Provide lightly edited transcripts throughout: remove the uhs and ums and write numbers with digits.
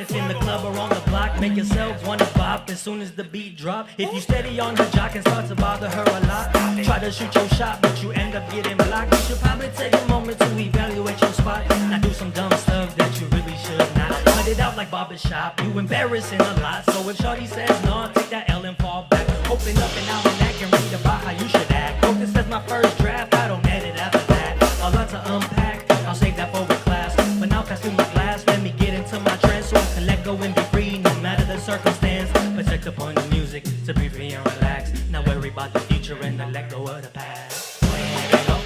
hottest in the club or on the block. Make yourself wanna bop as soon as the beat drop. If you steady on her jock and start to bother her a lot, try to shoot your shot, but you end up getting blocked. You should probably take a moment to evaluate your spot. Not do some dumb stuff that you really should not. Cut it out like barbershop, you embarrassing a lot. So if shorty says no, take that L and fall back. Open up an almanac and read about how you should act. Hope this is my first draft, I don't edit after that. A lot to unpack, I'll save that for a class. But now pass through my glass, let me get into my trance so I can let go and be free, no matter the circumstance. Protect upon the music to be free and relax. Not worry about the future and not let go of the past. Muévelo,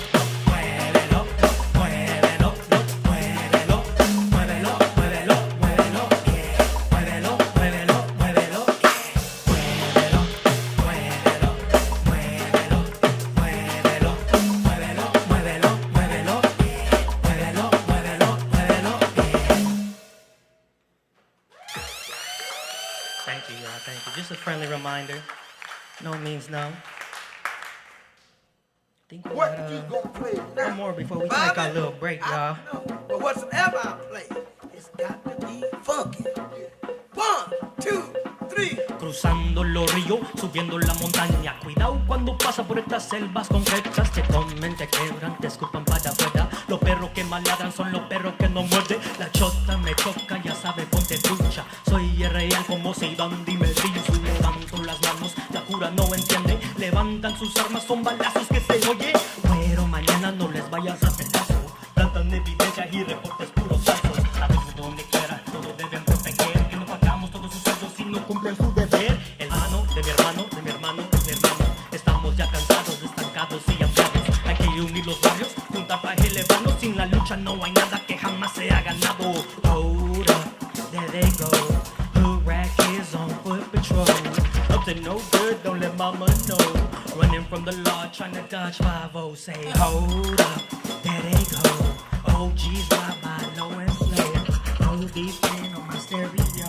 muévelo, muévelo, muévelo, muévelo, muévelo, muévelo, yeah. Muévelo, muévelo, muévelo, yeah. Muévelo, muévelo, muévelo, muévelo, muévelo, muévelo, muévelo, yeah. Muévelo, muévelo, muévelo, yeah. Thank you, y'all. Thank you. Just a friendly reminder. No means no. Think we What got, you gonna play now? one more before we take our little break, y'all. I know, but whatsoever I play, it's got to be funky. 1, 2, 3. Cruzando los ríos, subiendo la montaña. Cuidado cuando pasa por estas selvas concretas. Te comen, te quebran, te escupan para afuera. Los perros que mal ladran son los perros que no muerden. La chota me choca, ya sabe, ponte trucha. Soy real como si Dandy me dice. Levanto las manos, la cura no entiende. Levantan sus armas, son balazos que se oye. Pero mañana no les vayas a hacer caso. Plantan evidencias y reportes puros falsos. A veces donde quiera, todos deben proteger. Que no pagamos todos sus sueldos si no cumplen su deber. El hermano de mi hermano, de mi hermano, de mi hermano. Estamos ya cansados, estancados y hambriados. Hay que unir los barrios, juntar para elevarnos. Sin la lucha no hay nada que jamás se ha ganado. Hold up, there they go. Hoorah is on foot patrol. Up to no good, don't let mama know. Running from the law, trying to dodge 5-0. Say, hold up, there they go. OGs ride by low and slow. Oldies playing on my stereo.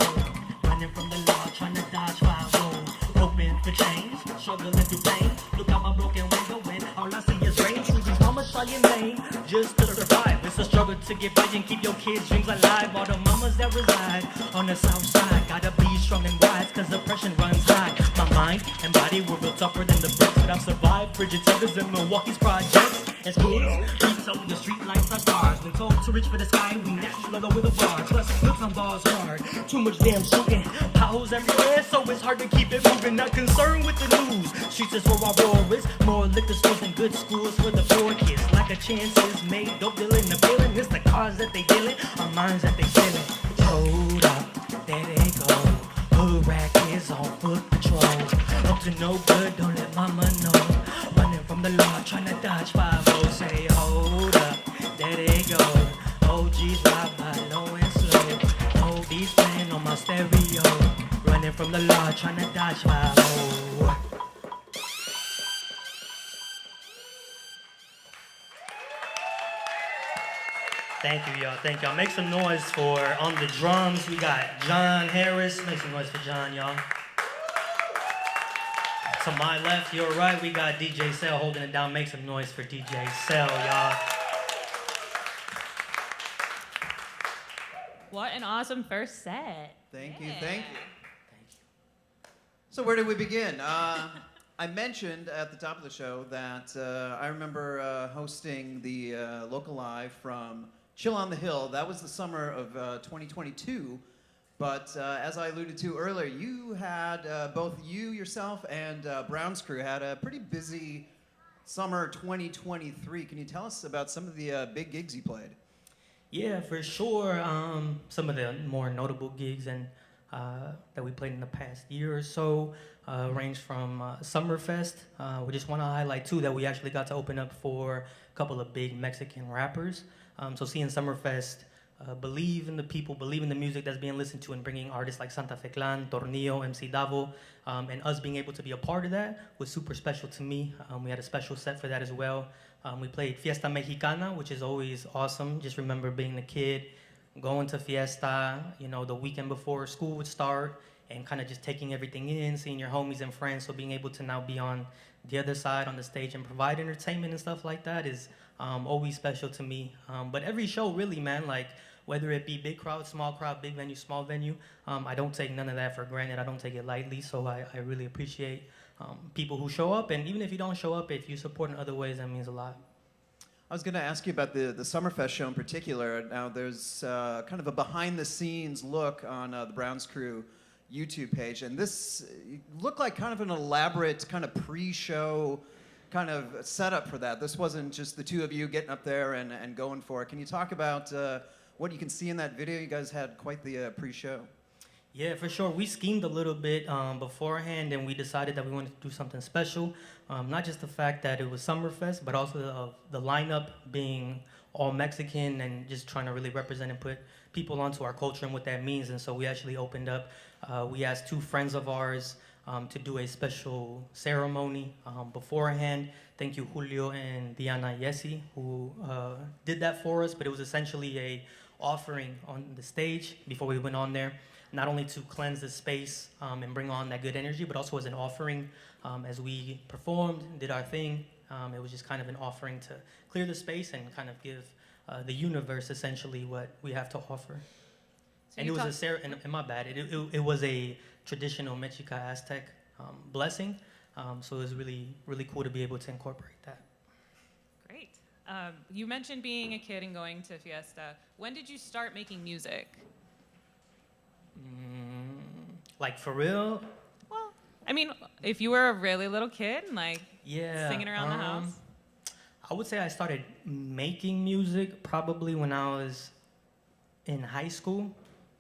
Running from the law, trying to dodge 5-0. Hoping for change, struggling through pain. Look out my broken window and all I see is rain. These mamas try in vain just to survive. It's a struggle to get by and keep your kids' dreams alive. All the mamas that reside on the south side gotta be strong and wise, cause oppression runs high. My mind and body were built tougher than the bricks that I've survived. Frigid tethers in Milwaukee's projects. As kids, we told the street lights are stars. When told to reach for the sky, we naturally go with the bar. Plus, flips on balls hard. Too much damn shooting. Potholes everywhere, so it's hard to keep it moving. Not concerned with the news. Streets is where our roar is. More liquor stores and good schools for the poor kids. Like a chance is made, dope dealing the feeling. It's the cars that they dealing, our minds that they stealing. Hold up, there they go. Hoorah is on foot patrol. Up to no good, don't let mama know. Running from the law, trying to dodge 5-0. Say, hold up, there they go. OGs ride by low and slow. Oldies playing on my stereo. Running from the law, trying to dodge 5-0. Thank you, y'all. Thank y'all. Make some noise for, on the drums, we got John Harris. Make some noise for John, y'all. To my left, your right, we got DJ Cell holding it down. Make some noise for DJ Cell, y'all. What an awesome first set. Thank you, Yeah. thank you. So where did we begin? I mentioned at the top of the show that I remember hosting the local live from Chill on the Hill. That was the summer of 2022. But as I alluded to earlier, you had, both you, yourself, and Brown's crew had a pretty busy summer 2023. Can you tell us about some of the big gigs you played? Yeah, for sure. Some of the more notable gigs and that we played in the past year or so range from Summerfest. We just want to highlight, too, that we actually got to open up for a couple of big Mexican rappers. So seeing Summerfest believe in the people, believe in the music that's being listened to, and bringing artists like Santa Fe Clan, Tornillo, MC Davo, and us being able to be a part of that was super special to me. We had a special set for that as well. We played Fiesta Mexicana, which is always awesome. Just remember being a kid, going to Fiesta, you know, the weekend before school would start, and kind of just taking everything in, seeing your homies and friends. So being able to now be on the other side on the stage and provide entertainment and stuff like that is always special to me. But every show, really, man, like, whether it be big crowd, big venue, small venue. I don't take none of that for granted. I don't take it lightly. So I really appreciate people who show up. And even if you don't show up, if you support in other ways, that means a lot. I was going to ask you about the Summerfest show in particular. Now, there's kind of a behind-the-scenes look on the Browns Crew YouTube page, and this looked like kind of an elaborate kind of pre-show kind of setup for that. This wasn't just the two of you getting up there and going for it. Can you talk about what you can see in that video? You guys had quite the pre-show. Yeah, for sure. We schemed a little bit beforehand, and we decided that we wanted to do something special. Not just the fact that it was Summerfest, but also the lineup being all Mexican and just trying to really represent and put people onto our culture and what that means. And so we actually opened up. We asked two friends of ours to do a special ceremony beforehand. Thank you, Julio and Diana Yesi, who did that for us. But it was essentially a offering on the stage before we went on there, not only to cleanse the space and bring on that good energy, but also as an offering as we performed, did our thing. It was just kind of an offering to clear the space and kind of give the universe essentially what we have to offer. So And it was and my bad, it was a traditional Mexica Aztec blessing. So it was really, really cool to be able to incorporate that. Great. You mentioned being a kid and going to Fiesta. When did you start making music? Like for real? Well, I mean, if you were a really little kid and like Yeah. singing around the house. I would say I started making music probably when I was in high school,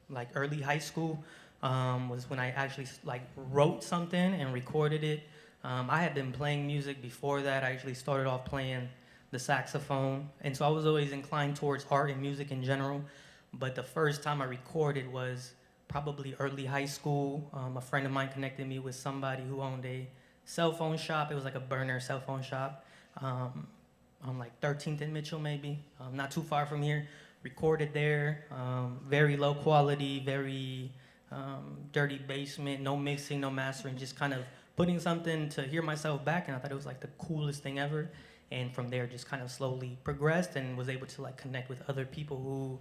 like early high school, was when I actually like wrote something and recorded it. I had been playing music before that. I actually started off playing the saxophone, and so I was always inclined towards art and music in general. But the first time I recorded was probably early high school. A friend of mine connected me with somebody who owned a cell phone shop. It was like a burner cell phone shop. On like 13th and Mitchell maybe, not too far from here. Recorded there, very low quality, very dirty basement, no mixing, no mastering, just kind of putting something to hear myself back, and I thought it was like the coolest thing ever. And from there just kind of slowly progressed and was able to like connect with other people who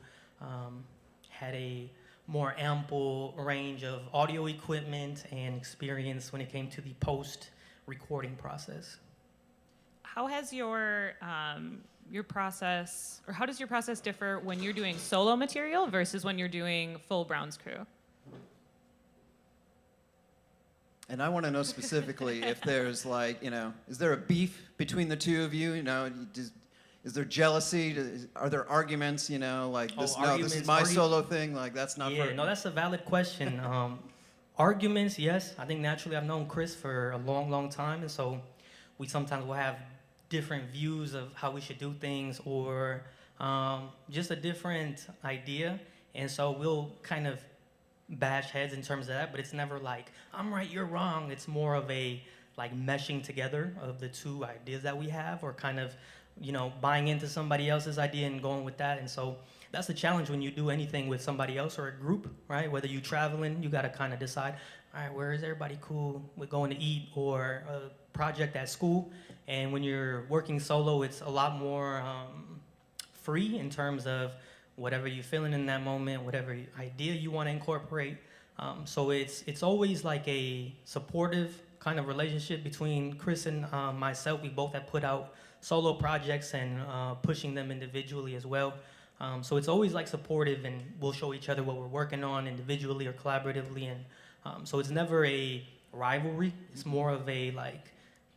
had a more ample range of audio equipment and experience when it came to the post-recording process. How has your process, or how does your process differ when you're doing solo material versus when you're doing full Browns Crew? And I want to know specifically if there's like, is there a beef between the two of you? Is there jealousy? Are there arguments? Like this? No, this is my solo thing. Like that's not. Yeah, for... no, that's a valid question. Arguments, yes. I think naturally I've known Chris for a long, long time, and so we sometimes will have different views of how we should do things, or just a different idea, and so we'll kind of bash heads in terms of that. But it's never like I'm right, you're wrong. It's more of a like meshing together of the two ideas that we have, or kind of buying into somebody else's idea and going with that. And so that's the challenge when you do anything with somebody else or a group, right? Whether you're traveling, you got to kind of decide, all right, where is everybody cool with going to eat, or a project at school. And when you're working solo, it's a lot more free in terms of whatever you're feeling in that moment, whatever idea you want to incorporate. So it's always like a supportive kind of relationship between Chris and myself. We both have put out solo projects and pushing them individually as well. So it's always like supportive, and we'll show each other what we're working on individually or collaboratively. And so it's never a rivalry. It's more of a like,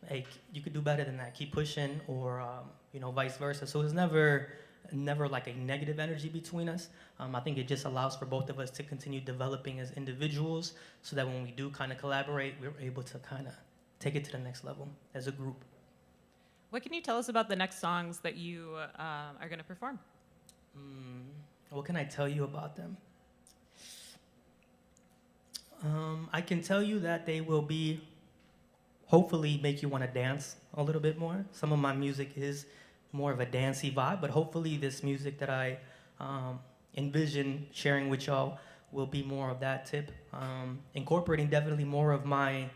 hey, you could do better than that. Keep pushing, or vice versa. So it's never like a negative energy between us. I think it just allows for both of us to continue developing as individuals, so that when we do kind of collaborate, we're able to kind of take it to the next level as a group. What can you tell us about the next songs that you are going to perform? What can I tell you about them? I can tell you that they will be, hopefully, make you want to dance a little bit more. Some of my music is more of a dancey vibe, but hopefully this music that I envision sharing with y'all will be more of that tip. Incorporating definitely more of my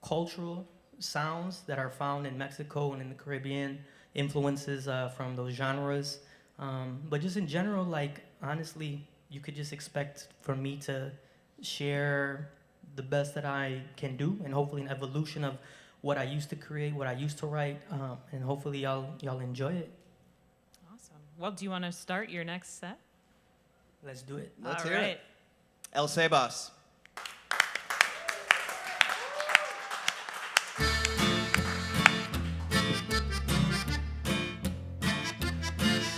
cultural sounds that are found in Mexico and in the Caribbean, influences from those genres. But just in general, like honestly, you could just expect for me to share the best that I can do, and hopefully an evolution of what I used to create, what I used to write, and hopefully y'all enjoy it. Awesome. Well, do you want to start your next set? Let's do it. Let's All hear right. it. El Sebas.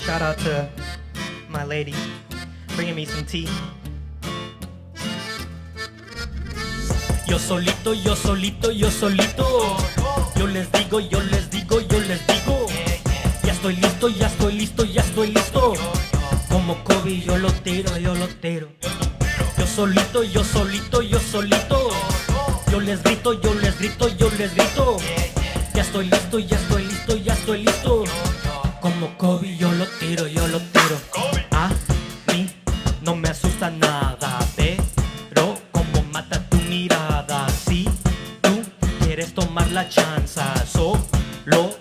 Shout out to my lady bringing me some tea. Yo solito, yo solito, yo solito. Yo les digo, yo les digo, yo les digo. Ya estoy listo, ya estoy listo, ya estoy listo. Como Kobe yo lo tiro, yo lo tiro. Yo solito, yo solito, yo solito. Yo les grito, yo les grito, yo les grito. Ya estoy listo, ya estoy listo, ya estoy listo. Como Kobe yo lo tiro, yo lo tiro. A mí no me asusta nada, pero como mata tu mirada. Si tú quieres tomar la chance, solo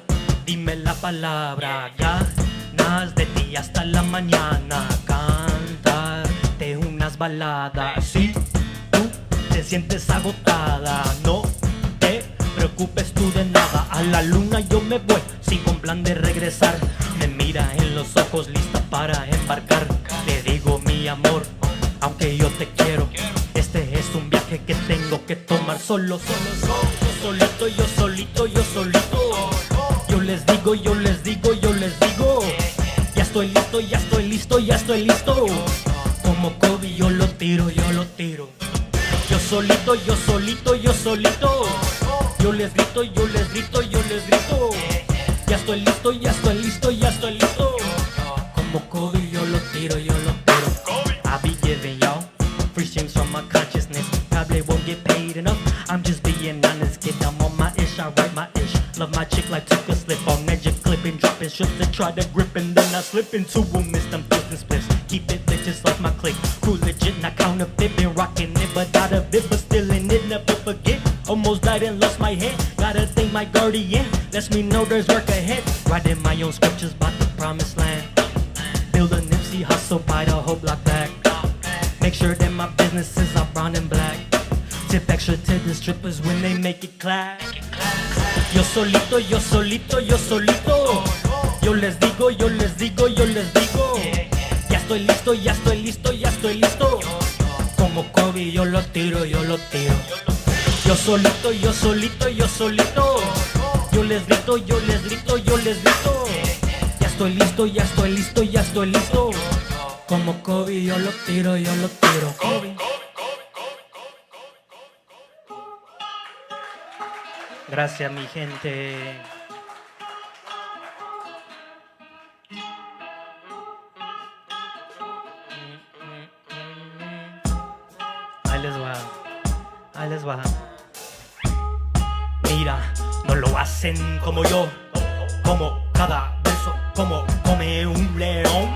dime la palabra. Ganas de ti hasta la mañana, cantarte unas baladas. Si tú te sientes agotada, no te preocupes tú de nada. A la luna yo me voy sin con plan de regresar. Me mira en los ojos lista para embarcar. Le digo mi amor, aunque yo te quiero, este es un viaje que tengo que tomar solo. Yo solito, yo solito, yo solito. Yo les digo, yo les digo, yo les digo. Ya estoy listo, ya estoy listo, ya estoy listo. Como Kobe yo lo tiro, yo lo tiro. Yo solito, yo solito, yo solito. Yo les grito, yo les grito, yo les grito. Ya estoy listo, ya estoy listo, ya estoy listo. Como Kobe yo lo tiro, yo lo tiro. I be giving y'all free streams from my consciousness. Probably won't get paid enough, I'm just being honest, kid. I'm on my ish, I write my ish. Love my chick like took a slip on edge of clipping, dropping shit to try to grip, and then I slip into a miss them business splits. Keep it lit just like my click. Cool legit, not counterfeit, been rocking it, but out of it, but still in it, never forget. Almost died and lost my head. Gotta thank my guardian. Lets me know there's work ahead. Writing my own scriptures about the promised land. Build a Nipsey hustle, buy the whole block back. Make sure that my businesses are brown and black. Tip extra to the strippers when they make it clap. Yo solito, yo solito, yo solito. Yo les digo, yo les digo, yo les digo. Ya estoy listo, ya estoy listo, ya estoy listo. Como Kobe yo lo tiro, yo lo tiro. Yo solito, yo solito, yo solito. Yo les grito, yo les grito, yo les grito. Ya estoy listo, ya estoy listo, ya estoy listo. Como Kobe yo lo tiro, yo lo tiro. Kobe. Gracias mi gente. Ahí les va, ahí les va. Mira, no lo hacen como yo, como cada verso, como come un león.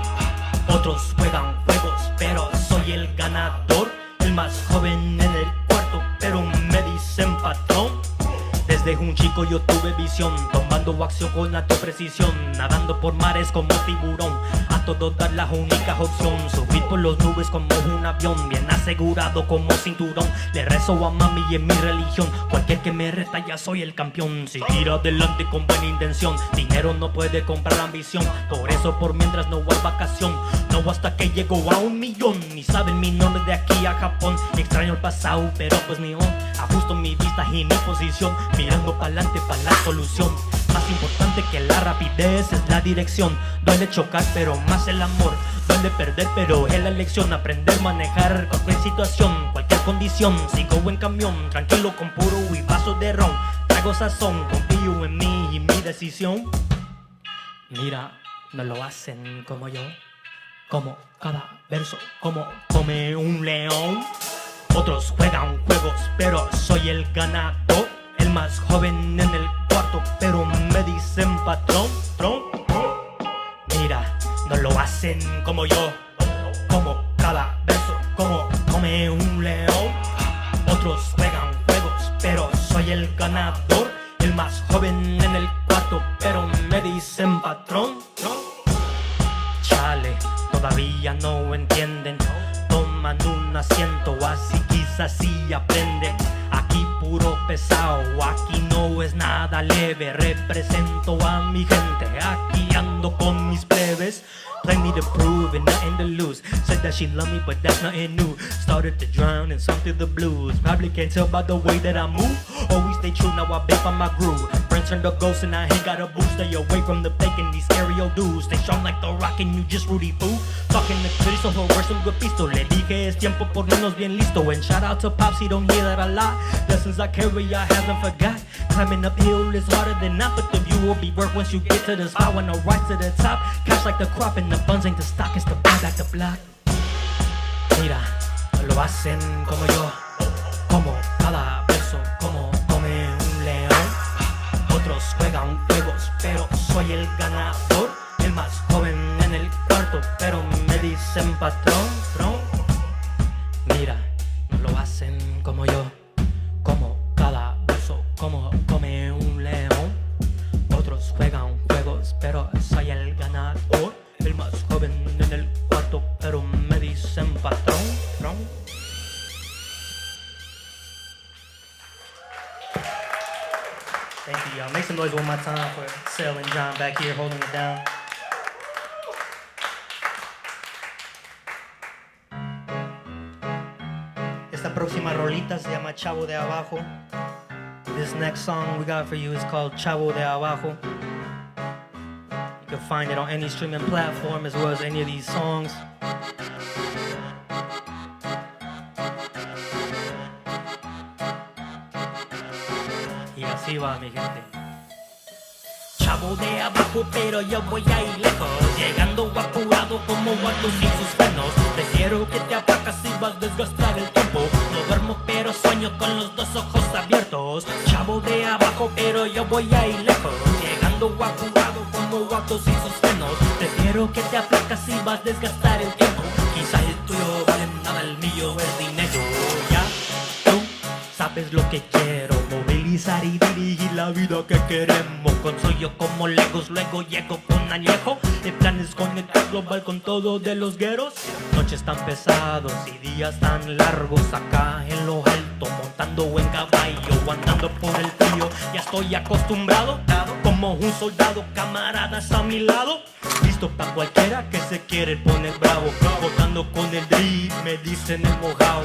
Otros juegan juegos, pero soy el ganador, el más joven en el cuarto, pero me dicen patrón. Desde un chico yo tuve visión, tomando acción con alta precisión, nadando por mares como tiburón. A todo dar la única opción, subir por las nubes como un avión, bien asegurado como cinturón. Le rezo a mami y en mi religión, cualquier que me reta ya soy el campeón. Seguir adelante con buena intención, dinero no puede comprar ambición. Por eso por mientras no hay vacación, no hasta que llego a 1 millón. Ni saben mi nombre de aquí a Japón, extraño el pasado pero pues ni on. Ajusto mi vista y mi posición, mirando pa'lante pa' la solución. Más importante que la rapidez es la dirección. Duele chocar pero más el amor. Duele perder pero es la lección. Aprender a manejar cualquier situación, cualquier condición. Sigo en camión, tranquilo con puro y vaso de ron. Traigo sazón, confío en mí y mi decisión. Mira, no lo hacen como yo, como cada verso, como come un león. Otros juegan juegos, pero soy el ganador, el más joven en el cuarto, pero me dicen patrón, tron. Mira, no lo hacen como yo, como cada verso, como come un león. Otros juegan juegos, pero soy el ganador, el más joven en el cuarto, pero me dicen patrón, tron. Chale, todavía no entienden. Toman un asiento, así quizás sí aprenden. Aquí puro pesado, aquí no es nada leve. Represento a mi gente, aquí ando con mis plebes. Plenty to prove and nothing to lose. Said that she loved me, but that's nothing new. Started to drown in some through the blues. Probably can't tell by the way that I move. Always stay true, now I bake on my groove. Friends turned to ghosts and I ain't got a boo. Stay away from the fake and these scary old dudes. Stay strong like the rock and you just Rudy Poo. Talking to Cristo, he'll wear some good pisto. Le dije es tiempo ponernos bien listo. And shout out to Pops, he don't hear that a lot. Lessons I carry, I haven't forgot. Climbing uphill is harder than not, but the view will be worth once you get to the spot. When I rise to the top, cash like the crop and the funds ain't the stock, it's the buy back the block. Mira, lo hacen como yo, como cada verso, como come un león. Otros juegan juegos, pero soy el ganador, el más joven en el cuarto, pero me dicen patrón, tron. Mira, no lo hacen como yo, como cada verso, como come un león. Otros juegan juegos, pero soy el ganador, el más joven en el cuarto, pero me dicen patrón, tron. Thank you, y'all. Make some noise one more time for Sel and John back here holding it down. Esta próxima rolita se llama Chavo de Abajo. This next song we got for you is called Chavo de Abajo. You can find it on any streaming platform as well as any of these songs. Y así va, mi gente. Chavo de abajo, pero yo voy a ir lejos, llegando apurado como guatos sin sus frenos. Prefiero que te apacas y vas a desgastar el tiempo. No duermo pero sueño con los dos ojos abiertos. Chavo de abajo, pero yo voy a ir lejos, llegando apurado como guatos sin sus frenos. Prefiero que te aplacas y vas a desgastar el tiempo. Quizás el tuyo vale nada, el mío es dinero. Ya, tú sabes lo que quiero, movilizar y dirigir la vida que queremos. Construyo como legos, luego llego con añejo. El plan es conectar global con todo de los gueros. Noches tan pesados y días tan largos acá en lo alto, montando en caballo, andando por el frío. Ya estoy acostumbrado, como un soldado, camaradas a mi lado. Listo pa' cualquiera que se quiere poner bravo. Botando con el drip, me dicen el mojao.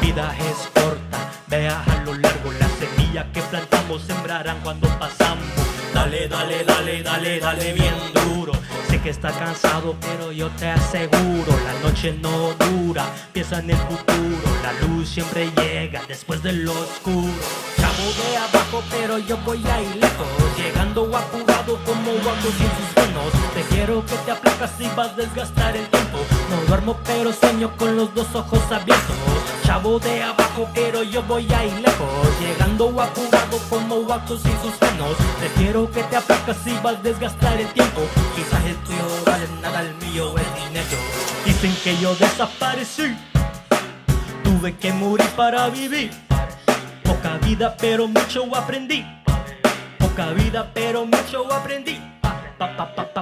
Vida es corta, vea a lo largo. La semilla que plantamos sembrarán cuando pasamos. Dale, dale, dale, dale, dale bien duro. Sé que está cansado, pero yo te aseguro, la noche no dura, piensa en el futuro. La luz siempre llega después de lo oscuro. Chavo de abajo, pero yo voy a ir lejos, llegando apurado como guapo sin sus frenos. Prefiero que te aplacas y vas a desgastar el tiempo. No duermo, pero sueño con los dos ojos abiertos. Chavo de abajo, pero yo voy a ir lejos, llegando apurado como guapo sin sus frenos. Prefiero que te aplacas y vas a desgastar el tiempo. Quizás el tuyo vale nada, el mío es dinero. Dicen que yo desaparecí, tuve que morir para vivir. Poca vida pero mucho aprendí, poca vida pero mucho aprendí.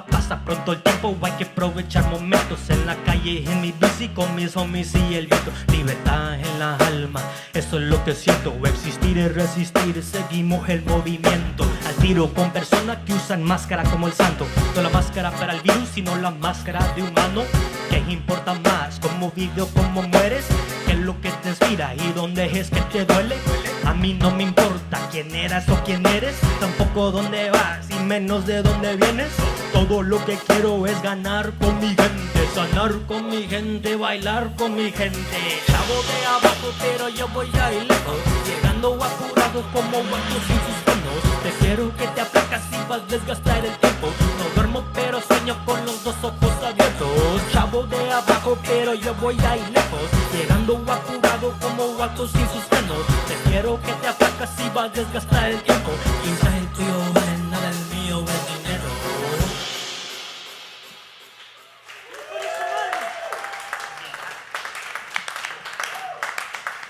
Pasa pronto el tiempo, hay que aprovechar momentos. En la calle, en mi bici, con mis homies y el viento. Libertad en la alma, eso es lo que siento. Existir y resistir, seguimos el movimiento. Al tiro con personas que usan máscara como el santo. No la máscara para el virus, sino la máscara de humano. ¿Qué importa más? ¿Cómo vives o cómo mueres? ¿Qué es lo que te inspira y dónde es que te duele? A mí no me importa quién eras o quién eres, tampoco dónde vas y menos de dónde vienes. Todo lo que quiero es ganar con mi gente, sanar con mi gente, bailar con mi gente. Chavo de abajo, pero yo voy a ir lejos, llegando apurado como guantes sin sus frenos. Prefiero que te aplacas y vas a desgastar el tiempo. No duermo pero sueño con los dos ojos abiertos. Chavo de abajo, pero yo voy a ir lejos, llegando apurado como guatos sin sus frenos. Prefiero que te aplacas y vas a desgastar el tiempo. Quizás el tuyo vale nada, el mío es dinero.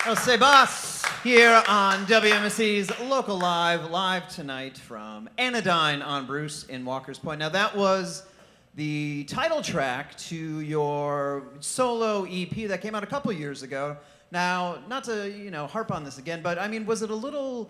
El Sebas here on WMSC's Local Live tonight from Anodyne on Bruce in Walker's Point. Now that was the title track to your solo EP that came out a couple years ago. Now, not to harp on this again, but I mean, was it a little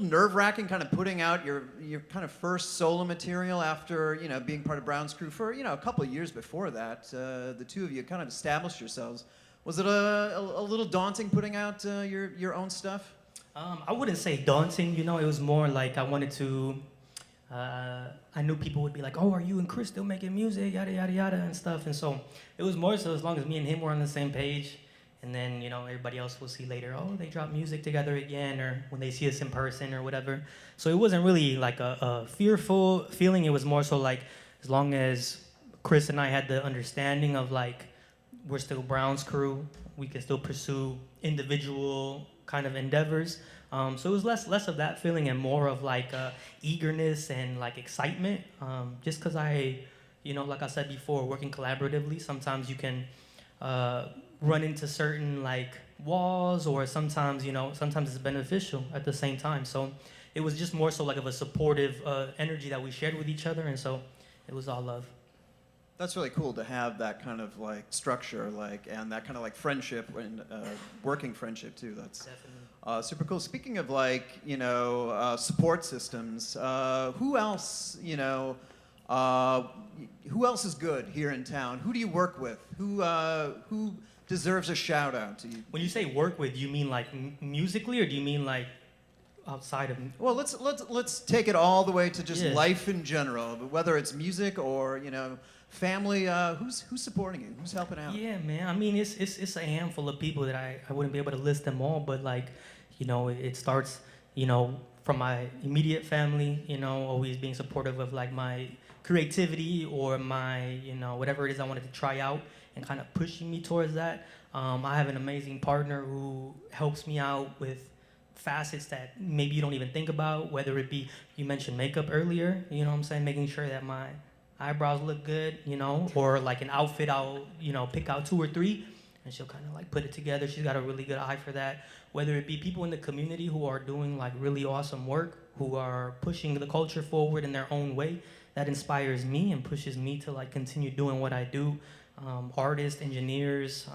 nerve-wracking kind of putting out your kind of first solo material after being part of Brown's crew for a couple of years before that? The two of you kind of established yourselves. Was it a little daunting putting out your own stuff? I wouldn't say daunting, it was more like I wanted to, I knew people would be like, oh, are you and Chris still making music, yada, yada, yada, and stuff. And so it was more so as long as me and him were on the same page. And then, everybody else will see later, oh, they dropped music together again, or when they see us in person or whatever. So it wasn't really like a fearful feeling. It was more so like, as long as Chris and I had the understanding of like, we're still Brown's crew, we can still pursue individual kind of endeavors. So it was less of that feeling and more of like eagerness and like excitement. Just because like I said before, working collaboratively, sometimes you can run into certain like walls, or sometimes it's beneficial at the same time. So it was just more so like of a supportive energy that we shared with each other, and so it was all love. That's really cool to have that kind of like structure, and that kind of like friendship and working friendship too. That's Definitely. Super cool. Speaking of like support systems, who else who else is good here in town? Who do you work with? Who deserves a shout out to you? When you say work with, you mean like musically, or do you mean like outside of? Well, let's take it all the way to just Yeah. life in general, whether it's music or family. Who's supporting you? Who's helping out? Yeah, man. I mean, it's a handful of people that I wouldn't be able to list them all, but like, it starts, from my immediate family, always being supportive of like my creativity or my, whatever it is I wanted to try out, and kind of pushing me towards that. I have an amazing partner who helps me out with facets that maybe you don't even think about, whether it be, you mentioned makeup earlier, making sure that my eyebrows look good, or like an outfit, I'll, pick out 2 or 3, and she'll kind of like put it together. She's got a really good eye for that. Whether it be people in the community who are doing like really awesome work, who are pushing the culture forward in their own way, that inspires me and pushes me to like continue doing what I do. Artists, engineers,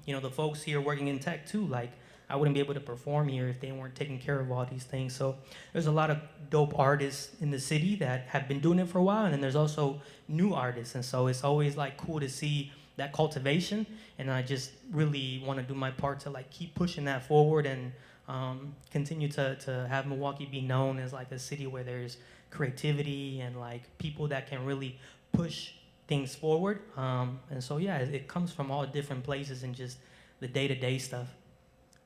the folks here working in tech too, like I wouldn't be able to perform here if they weren't taking care of all these things. So there's a lot of dope artists in the city that have been doing it for a while, and then there's also new artists. And so it's always like cool to see that cultivation, and I just really want to do my part to like keep pushing that forward and continue to have Milwaukee be known as like a city where there's creativity and like people that can really push things forward. And so yeah, it comes from all different places and just the day-to-day stuff.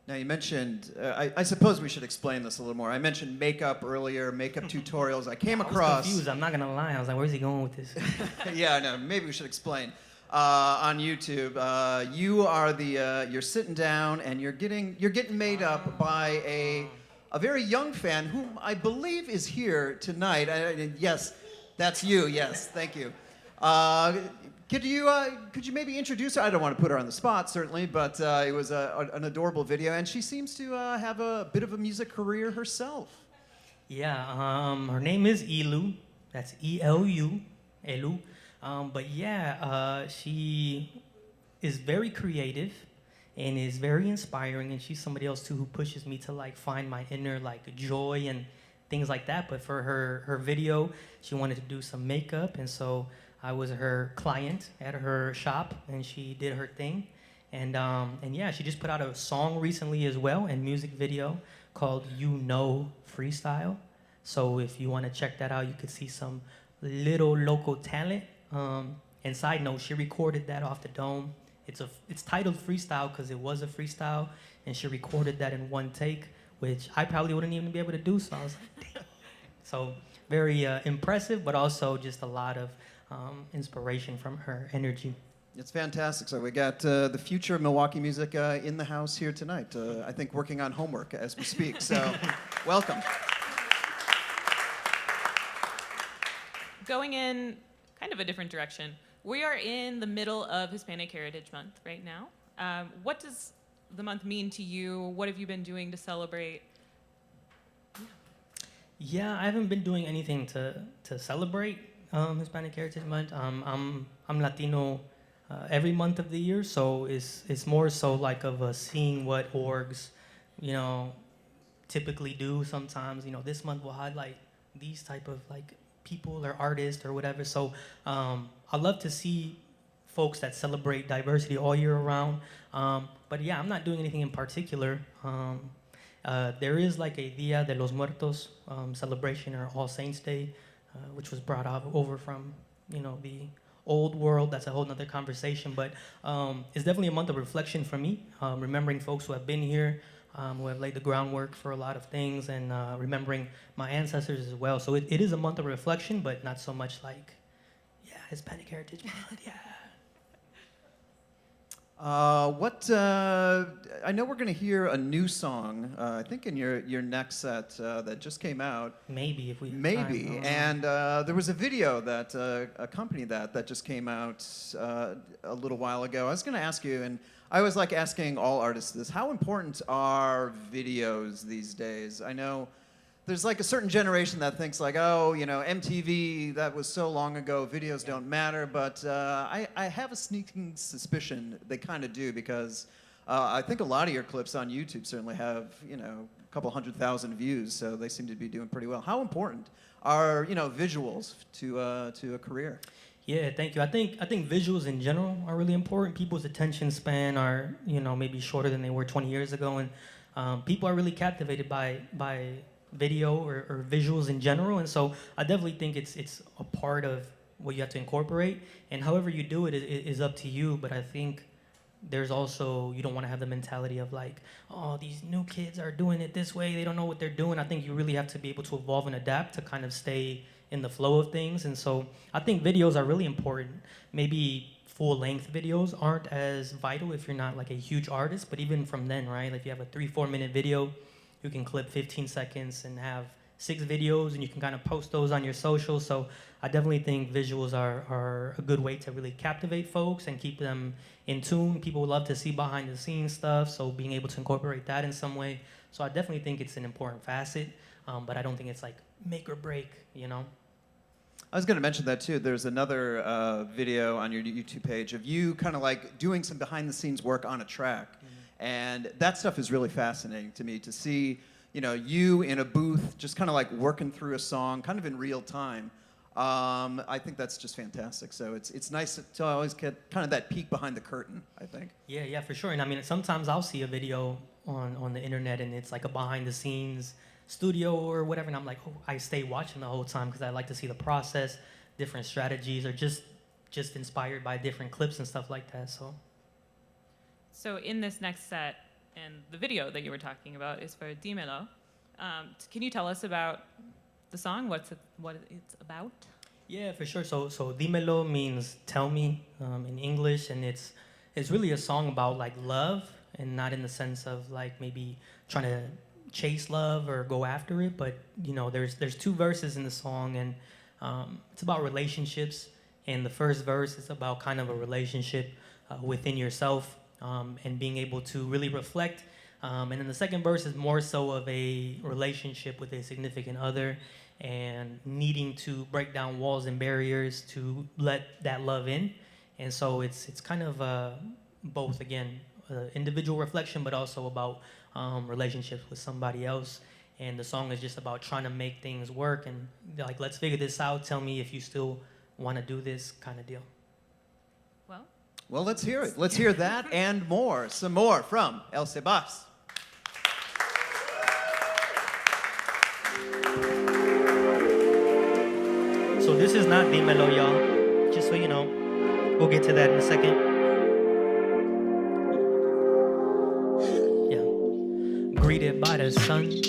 Now you mentioned, I suppose we should explain this a little more. I mentioned makeup earlier, makeup tutorials. I came across. I was confused. I'm not gonna lie. I was like, "Where's he going with this?" Yeah, no. Maybe we should explain. On YouTube, you are you're sitting down and you're getting made up by a very young fan whom I believe is here tonight. Yes, that's you. Yes, thank you. Could you maybe introduce her? I don't want to put her on the spot, certainly, but it was an adorable video, and she seems to have a bit of a music career herself. Yeah, her name is Elu. That's E-L-U, Elu. But yeah, she is very creative and is very inspiring, and she's somebody else too who pushes me to like find my inner like joy and things like that. But for her video, she wanted to do some makeup, and so I was her client at her shop, and she did her thing. And yeah, she just put out a song recently as well, and music video called Freestyle. So if you want to check that out, you could see some little local talent. And side note, she recorded that off the dome. It's titled Freestyle because it was a freestyle, and she recorded that in one take, which I probably wouldn't even be able to do. So I was like, damn. So very impressive, but also just a lot of inspiration from her energy. It's fantastic. So we got the future of Milwaukee music in the house here tonight. I think working on homework as we speak. So welcome. Going in kind of a different direction, we are in the middle of Hispanic Heritage Month right now. What does the month mean to you? What have you been doing to celebrate? Yeah, I haven't been doing anything to celebrate. Hispanic Heritage Month. I'm Latino every month of the year, so it's more so like of seeing what orgs, you know, typically do. Sometimes, you know, this month we'll highlight these type of like people or artists or whatever. So I love to see folks that celebrate diversity all year around. But yeah, I'm not doing anything in particular. There is like a Dia de los Muertos celebration, or All Saints Day, which was brought over from, you know, the old world. That's a whole nother conversation. But it's definitely a month of reflection for me, remembering folks who have been here, who have laid the groundwork for a lot of things, and remembering my ancestors as well. So it is a month of reflection, but not so much like, yeah, Hispanic Heritage Month, yeah. I know we're going to hear a new song, I think in your next set that just came out. Maybe, if we have Maybe. time. And there was a video that accompanied that just came out a little while ago. I was going to ask you, and I always like asking all artists this, how important are videos these days? I know there's like a certain generation that thinks like, oh, you know, MTV, that was so long ago, videos don't matter, but I have a sneaking suspicion they kind of do, because I think a lot of your clips on YouTube certainly have, you know, a couple 100,000 views, so they seem to be doing pretty well. How important are, you know, visuals to a career? Yeah, thank you. I think visuals in general are really important. People's attention span are, you know, maybe shorter than they were 20 years ago, and people are really captivated by video or visuals in general. And so I definitely think it's a part of what you have to incorporate, and however you do it is up to you. But I think there's also, you don't want to have the mentality of like, oh, these new kids are doing it this way, they don't know what they're doing. I think you really have to be able to evolve and adapt to kind of stay in the flow of things. And so I think videos are really important. Maybe full-length videos aren't as vital if you're not like a huge artist, but even from then, right? Like if you have a 3-4 minute video, you can clip 15 seconds and have 6 videos, and you can kind of post those on your social. So I definitely think visuals are a good way to really captivate folks and keep them in tune. People love to see behind the scenes stuff, so being able to incorporate that in some way. So I definitely think it's an important facet, but I don't think it's like make or break, you know? I was going to mention that too. There's another video on your YouTube page of you kind of like doing some behind the scenes work on a track. And that stuff is really fascinating to me, to see, you know, you in a booth just kind of like working through a song kind of in real time. I think that's just fantastic. So it's nice to always get kind of that peek behind the curtain, I think. Yeah, for sure. And I mean, sometimes I'll see a video on the internet and it's like a behind the scenes studio or whatever, and I'm like, oh, I stay watching the whole time because I like to see the process, different strategies, or just inspired by different clips and stuff like that. So in this next set, and the video that you were talking about is for Dímelo. Can you tell us about the song, what it's about? Yeah, for sure. So Dímelo means tell me in English, and it's really a song about like love, and not in the sense of like maybe trying to chase love or go after it, but you know, there's 2 verses in the song, and it's about relationships. And the first verse is about kind of a relationship within yourself, and being able to really reflect. And then the second verse is more so of a relationship with a significant other, and needing to break down walls and barriers to let that love in. And so it's kind of both, again, individual reflection, but also about relationships with somebody else. And the song is just about trying to make things work, and like, let's figure this out. Tell me if you still want to do this, kind of deal. Well, let's hear it. Let's hear that and more. Some more from El Sebas. So this is not Dímelo, y'all. Just so you know. We'll get to that in a second. Yeah. Greeted by the sun.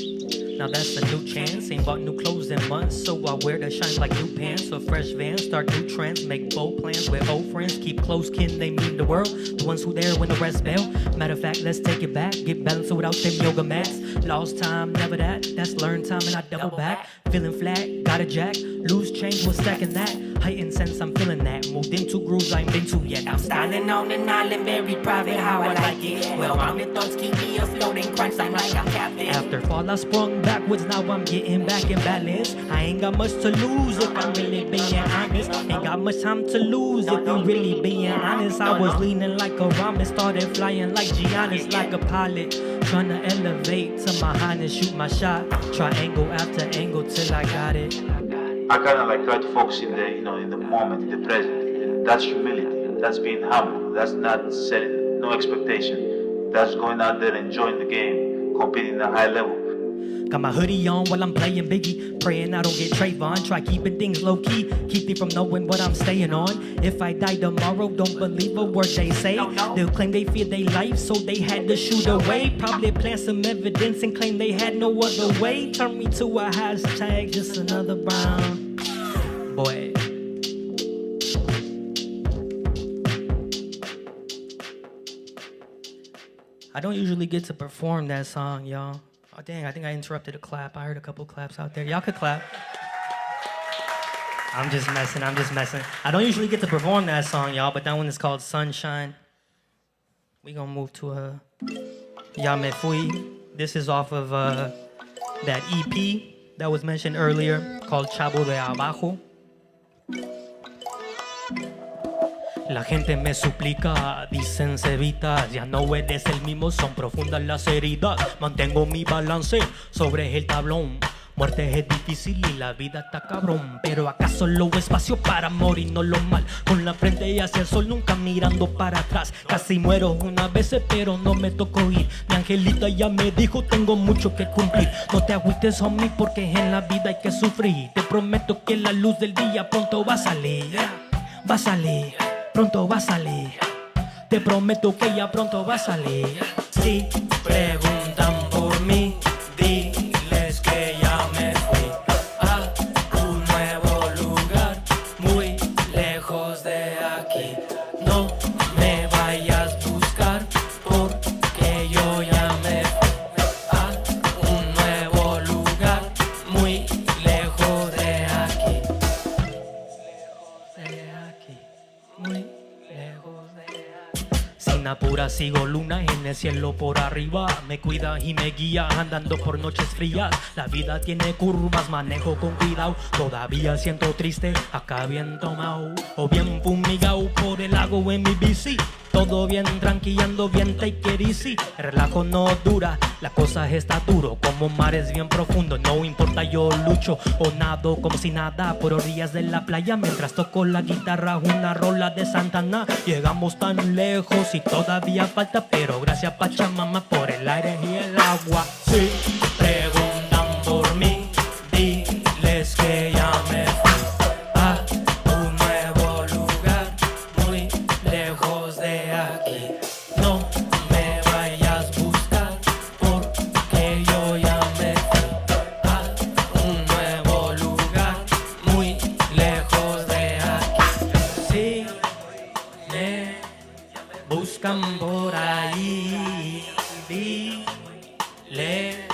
Now that's a new chance. Ain't bought new clothes in months, so I wear the shine like new pants or fresh vans. Start new trends, make bold plans with old friends. Keep close kin, they mean the world. The ones who there when the rest bail. Matter of fact, let's take it back. Get balanced without them yoga mats. Lost time, never that. That's learned time, and I double back. Feeling flat, got a jack. Loose change, was stacking that. Heightened sense, I'm feeling that. Moved into grooves I ain't been to yet. I'm styling on an island, very private, how I like it. Well, my thoughts keep me afloat in crunch time like I'm captain. After fall, I sprung backwards, now I'm getting back in balance. I ain't got much to lose if I'm really being honest. Ain't got much time to lose if you really being honest. I was leaning like a rhyming, started flying like Giannis, like a pilot. Trying to elevate to my highness, shoot my shot. Triangle after angle till I got it. I kind of like try to focus in the, in the moment, in the present. That's humility. That's being humble. That's not setting no expectation. That's going out there, enjoying the game, competing at a high level. Got my hoodie on while I'm playing Biggie. Praying I don't get Trayvon. Try keeping things low key. Keep me from knowing what I'm staying on. If I die tomorrow, don't believe a word they say. They'll claim they fear their life, so they had to shoot away. Probably plant some evidence and claim they had no other way. Turn me to a hashtag, just another round. Boy. I don't usually get to perform that song, y'all. Oh, dang, I think I interrupted a clap. I heard a couple claps out there. Y'all could clap. I'm just messing. I don't usually get to perform that song, y'all, but that one is called Sunshine. We gonna move to a Ya Me Fui. This is off of that EP that was mentioned earlier called Chavo de Abajo. La gente me suplica, dicen Cevitas, ya no eres el mismo, son profundas las heridas. Mantengo mi balance sobre el tablón. Muerte es difícil y la vida está cabrón, pero acá solo espacio para morir, no lo mal. Con la frente hacia el sol, nunca mirando para atrás. Casi muero una vez, pero no me tocó ir. Mi angelita ya me dijo, tengo mucho que cumplir. No te agüites, homie, porque en la vida hay que sufrir. Te prometo que la luz del día pronto va a salir. Va a salir. Pronto va a salir. Te prometo que ya pronto va a salir. Si preguntan por mí, diles que ya me fui a un nuevo lugar, muy lejos de aquí. No me vayas a buscar, porque yo ya me fui a un nuevo lugar, muy lejos de aquí. Muy lejos de aquí. Sin apura sigo luna en el cielo por arriba. Me cuida y me guía andando por noches frías. La vida tiene curvas, manejo con cuidado. Todavía siento triste, acá bien tomado o bien fumigado por el lago en mi bici. Todo bien tranquilando, bien take it easy. El relajo no dura, la cosa está duro. Como mares bien profundos, no importa, yo lucho o nado como si nada por orillas de la playa. Mientras toco la guitarra, una rola de Santana. Llegamos tan lejos y todavía falta, pero gracias Pachamama por el aire y el agua. Si preguntan por mí, diles que ya me fui a un nuevo lugar, muy lejos de aquí. No me vayas a buscar, porque yo ya me fui a un nuevo lugar, muy lejos de aquí. Si me buscan por ahí, dile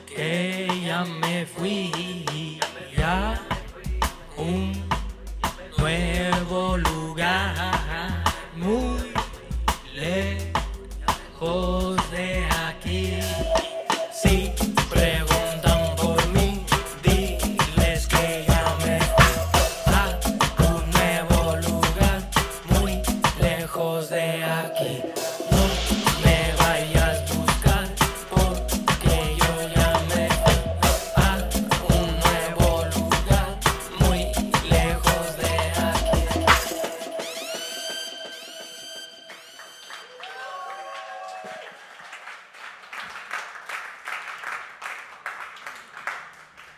que ya me fui ya un nuevo lugar, muy lejos de aquí. Si preguntan por mí, diles que ya me fui a un nuevo lugar, muy lejos de aquí. No me vayas a buscar, porque yo ya me fui a un nuevo lugar, muy lejos de aquí.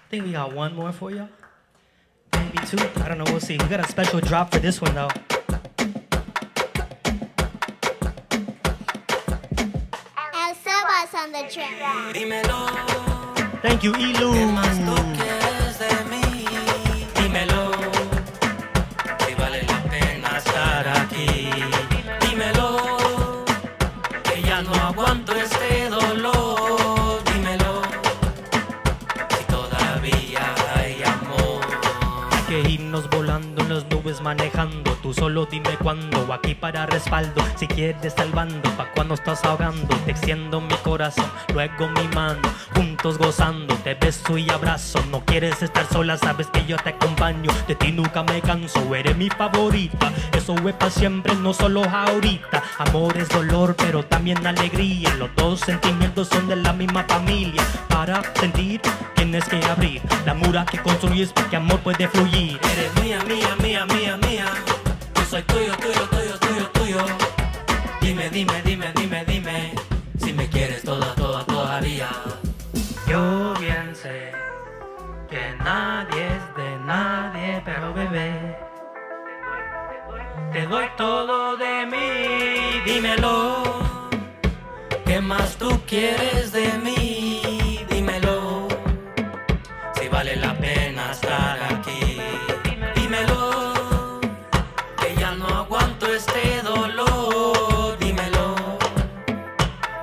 I think we got one more for y'all. Maybe two. I don't know. We'll see. We got a special drop for this one, though. El Sebas on the track. Dímelo, Thank you, Ilu. ¿qué más tú quieres de mí? Dímelo, si vale la pena estar aquí. Dímelo, que ya no aguanto este dolor. Dímelo, si todavía hay amor. Que irnos volando en las nubes andes manejando, tú solo dime cuándo, aquí para respaldo, si quieres salvando, pa' cuando estás ahogando, te extiendo mi corazón, luego mi mano, juntos gozando, te beso y abrazo, no quieres estar sola, sabes que yo te acompaño, de ti nunca me canso, eres mi favorita, eso es para siempre, no solo ahorita, amor es dolor, pero también alegría, los dos sentimientos son de la misma familia, para sentir tienes que abrir la mura que construyes porque amor puede fluir. Eres mía, mía, mía, mía, mía. Yo soy tuyo, tuyo, tuyo, tuyo, tuyo. Dime, dime, dime, dime, dime. Si me quieres toda, toda, todavía. Yo bien sé que nadie es de nadie, pero bebé, te doy todo de mí, dímelo. ¿Qué más tú quieres de mí? Dímelo. Si vale la pena estar aquí. Dímelo. Que ya no aguanto este dolor. Dímelo.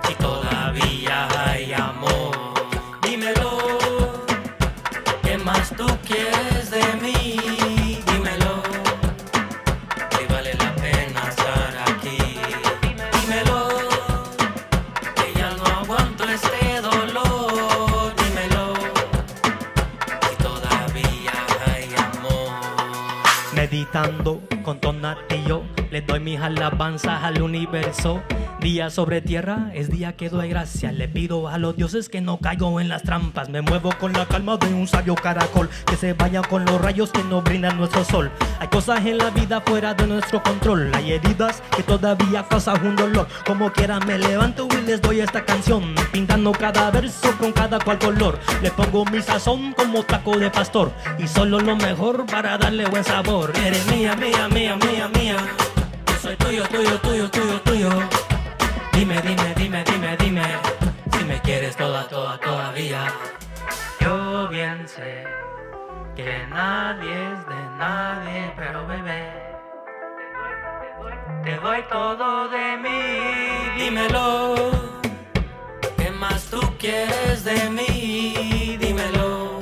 Si todavía hay amor. Dímelo. ¿Qué más tú quieres de mí? Dímelo. Si vale la pena estar aquí. Dímelo. Que ya no aguanto este dolor. Dímelo. Si todavía hay amor. Meditando con Tonatillo, le doy mis alabanzas al universo. Día sobre tierra es día que doy gracias. Le pido a los dioses que no caigo en las trampas. Me muevo con la calma de un sabio caracol, que se vaya con los rayos que nos brinda nuestro sol. Hay cosas en la vida fuera de nuestro control. Hay heridas que todavía causan un dolor. Como quiera me levanto y les doy esta canción, pintando cada verso con cada cual color. Le pongo mi sazón como taco de pastor, y solo lo mejor para darle buen sabor. Eres mía, mía, mía, mía, mía. Yo soy tuyo, tuyo, tuyo, tuyo, tuyo. Dime, dime, dime, dime, dime. Si me quieres toda, toda, todavía. Yo bien sé que nadie es de nadie, pero bebé, te doy todo de mí. Dímelo. ¿Qué más tú quieres de mí? Dímelo.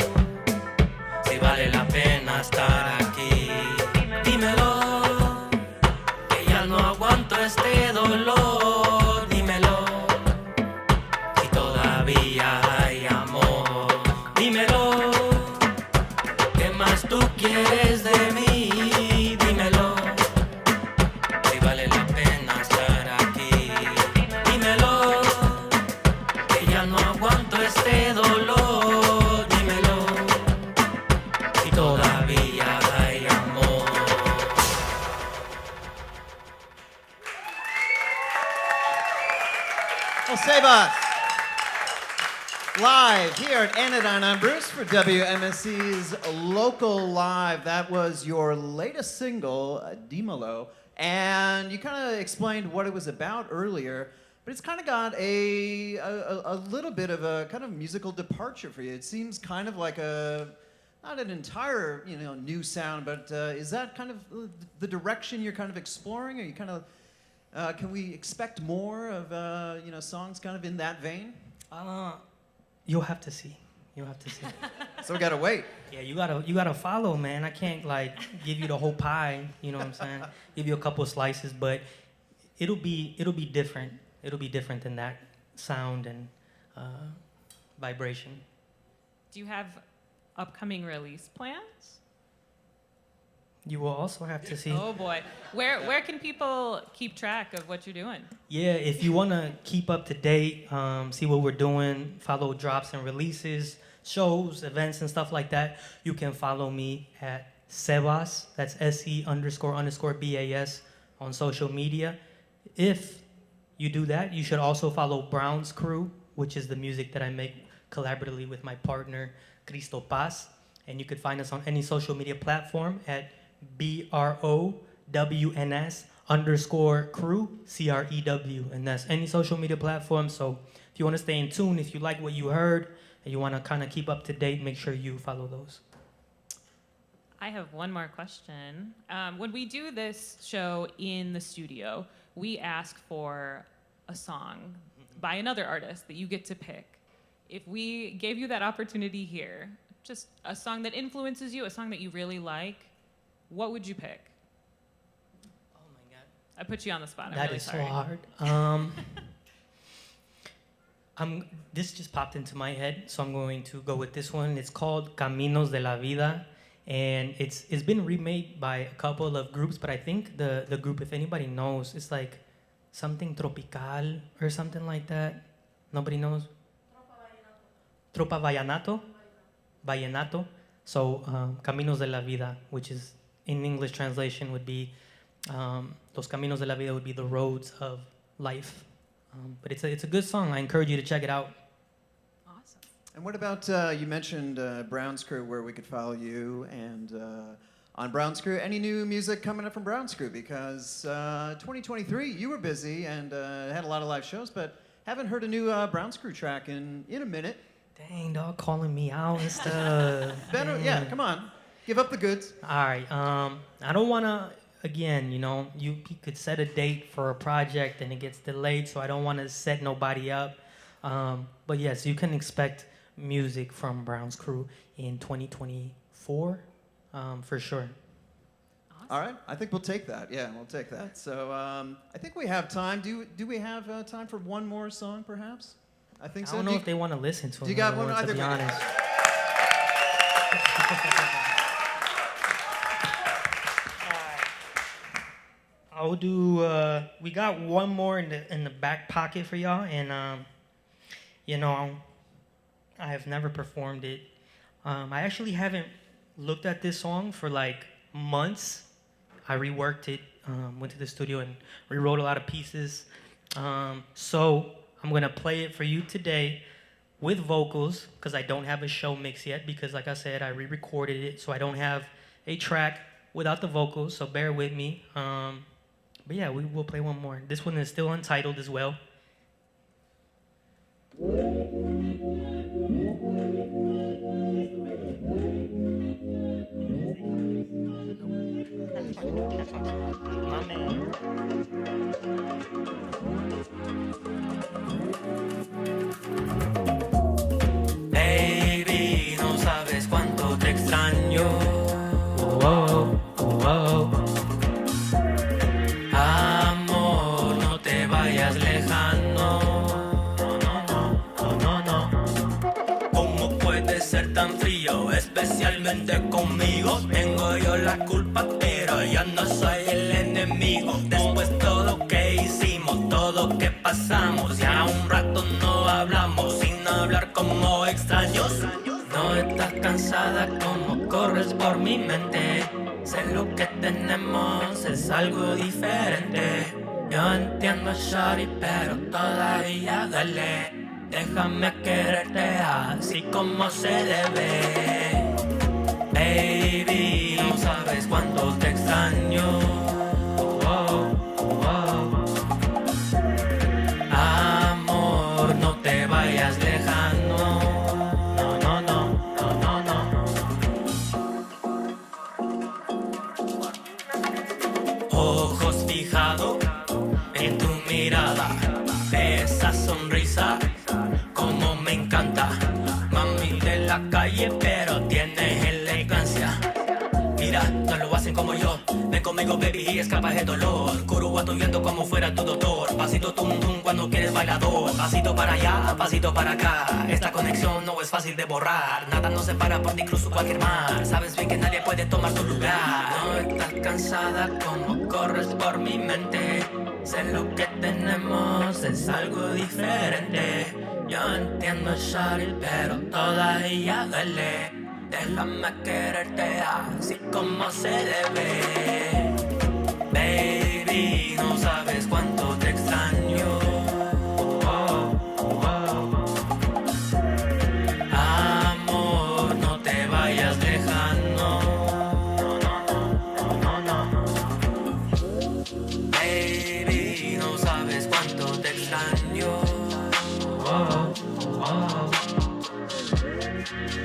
Si vale la pena estar aquí. Dímelo. Que ya no aguanto este dolor. Dímelo. Si todavía hay amor. Dímelo. ¿Qué más tú quieres de mí? Dímelo. Si vale la pena estar aquí. Dímelo. Que ya no aguanto este dolor. Dímelo. Si todavía hay amor. El Sebas, live here at Anodyne. I'm Bruce for WMSC's Local Live. That was your latest single, Dimelo, and you kind of explained what it was about earlier, but it's kind of got a little bit of a kind of musical departure for you. It seems kind of like not an entire new sound, but is that kind of the direction you're kind of exploring? Are you kind of can we expect more of songs kind of in that vein? You'll have to see. You'll have to see. So we gotta wait. Yeah, you gotta follow, man. I can't like give you the whole pie. You know what I'm saying? Give you a couple slices, but it'll be different. It'll be different than that sound and vibration. Do you have upcoming release plans? You will also have to see. Oh boy. Where can people keep track of what you're doing? Yeah, if you want to keep up to date, see what we're doing, follow drops and releases, shows, events, and stuff like that, you can follow me at Sebas, that's SE__BAS on social media. If you do that, you should also follow Brown's Crew, which is the music that I make collaboratively with my partner, Cristo Paz. And you could find us on any social media platform at BROWNS_crew, CREW. And that's any social media platform. So if you want to stay in tune, if you like what you heard, and you want to kind of keep up to date, make sure you follow those. I have one more question. When we do this show in the studio, we ask for a song by another artist that you get to pick. If we gave you that opportunity here, just a song that influences you, a song that you really like, what would you pick? I put you on the spot. I'm That really is sorry. so hard. This just popped into my head, so I'm going to go with this one. It's called Caminos de la Vida, and it's been remade by a couple of groups, but I think the group, if anybody knows, it's like something tropical or something like that. Nobody knows? Tropa Vallenato. Vallenato. So Caminos de la Vida, which is in English translation would be Los Caminos de la Vida would be the roads of life. But it's a good song. I encourage you to check it out. Awesome. And what about, you mentioned Brown's Crew, where we could follow you, and on Brown's Crew, any new music coming up from Brown's Crew? Because 2023, you were busy and had a lot of live shows, but haven't heard a new Brown's Crew track in a minute. Dang, dog, calling me out and stuff. Better, yeah, come on. Give up the goods. All right. I don't want to, again, you could set a date for a project and it gets delayed, so I don't want to set nobody up. But yes, you can expect music from Brown's Crew in 2024, for sure. All right, I think we'll take that. Yeah, we'll take that. So I think we have time. Do we have time for one more song, perhaps? I think so. I don't know if they want to listen to it. You got one? To be honest. I'll do. We got one more in the back pocket for y'all, and I have never performed it. I actually haven't looked at this song for like months. I reworked it, went to the studio and rewrote a lot of pieces. So I'm gonna play it for you today with vocals because I don't have a show mix yet because, like I said, I re-recorded it, so I don't have a track without the vocals. So bear with me. But yeah, we will play one more. This one is still untitled as well. My man. Baby, no sabes cuánto te extraño. Oh, oh, oh. Amor, no te vayas lejano. No. ¿Cómo puedes ser tan frío? Especialmente conmigo. Tengo yo la culpa, pero yo no soy el enemigo. Después todo que hicimos, todo que pasamos, ya un rato no hablamos, sin hablar como extraños. No estás cansada como corres por mi mente. Sé lo que tenemos es algo diferente. Yo entiendo, shawty, pero todavía duele. Déjame quererte así como se debe. Baby, no sabes cuánto te extraño. Amor, no te vayas lejano. Ojos fijados en tu mirada, esa sonrisa, como me encanta. Mami de la calle, pero tienes elegancia. Mira, no lo hacen como yo. Ven conmigo, baby, y escapa el dolor. Curúa tu viento como fuera tu doctor. Pasito tum tum cuando quieres bailador. Pasito para allá, pasito para acá. Esta conexión no es fácil de borrar. Nada nos separa por ti, cruzo cualquier mar. Sabes bien que nadie puede tomar tu lugar. No estás cansada como corres por mi mente. Sé lo que tenemos es algo diferente. Yo entiendo, shawty, pero todavía duele. Déjame quererte así como se debe. Baby, no sabes cuánto te extraño. Amor, no te vayas lejano. Baby, no sabes cuánto te extraño.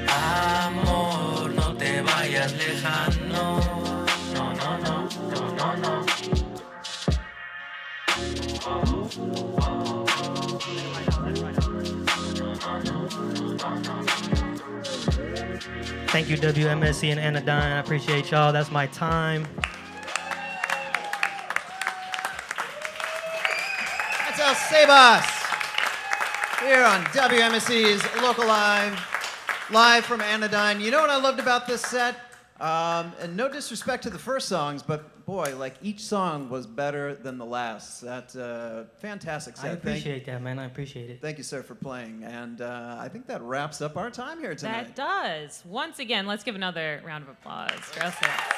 Amor, no te vayas lejano. No. Thank you, WMSC and Anodyne. I appreciate y'all. That's my time. El Sebas here on WMSE's Local live from Anodyne. You know what I loved about this set? And no disrespect to the first songs, but boy, like each song was better than the last. That fantastic set. I appreciate that, man. I appreciate it. Thank you, sir, for playing. And I think that wraps up our time here tonight. That does. Once again, let's give another round of applause for El Sebas.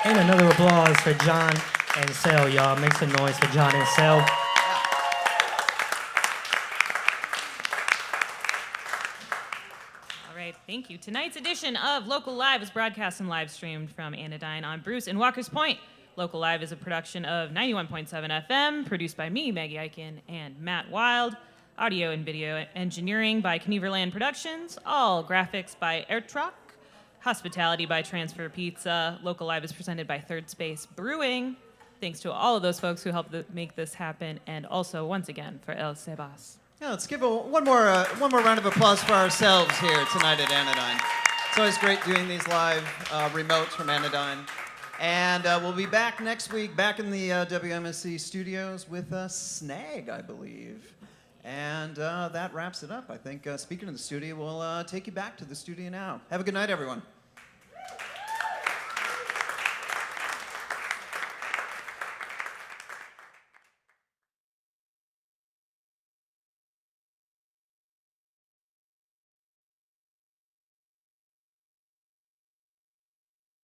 And another applause for John and Sel, y'all. Make some noise for John and Sel. All right, thank you. Tonight's edition of Local Live is broadcast and live streamed from Anodyne on Bruce and Walker's Point. Local Live is a production of 91.7 FM, produced by me, Maggie Eichen, and Matt Wild. Audio and video engineering by Knieverland Productions. All graphics by Airtruck. Hospitality by Transfer Pizza. Local Live is presented by Third Space Brewing. Thanks to all of those folks who helped make this happen, and also, once again, for El Sebas. Yeah, let's give one more round of applause for ourselves here tonight at Anodyne. It's always great doing these live remotes from Anodyne. And we'll be back next week, back in the WMSC studios with Snag, I believe. And that wraps it up. I think, speaking of the studio, we'll take you back to the studio now. Have a good night, everyone.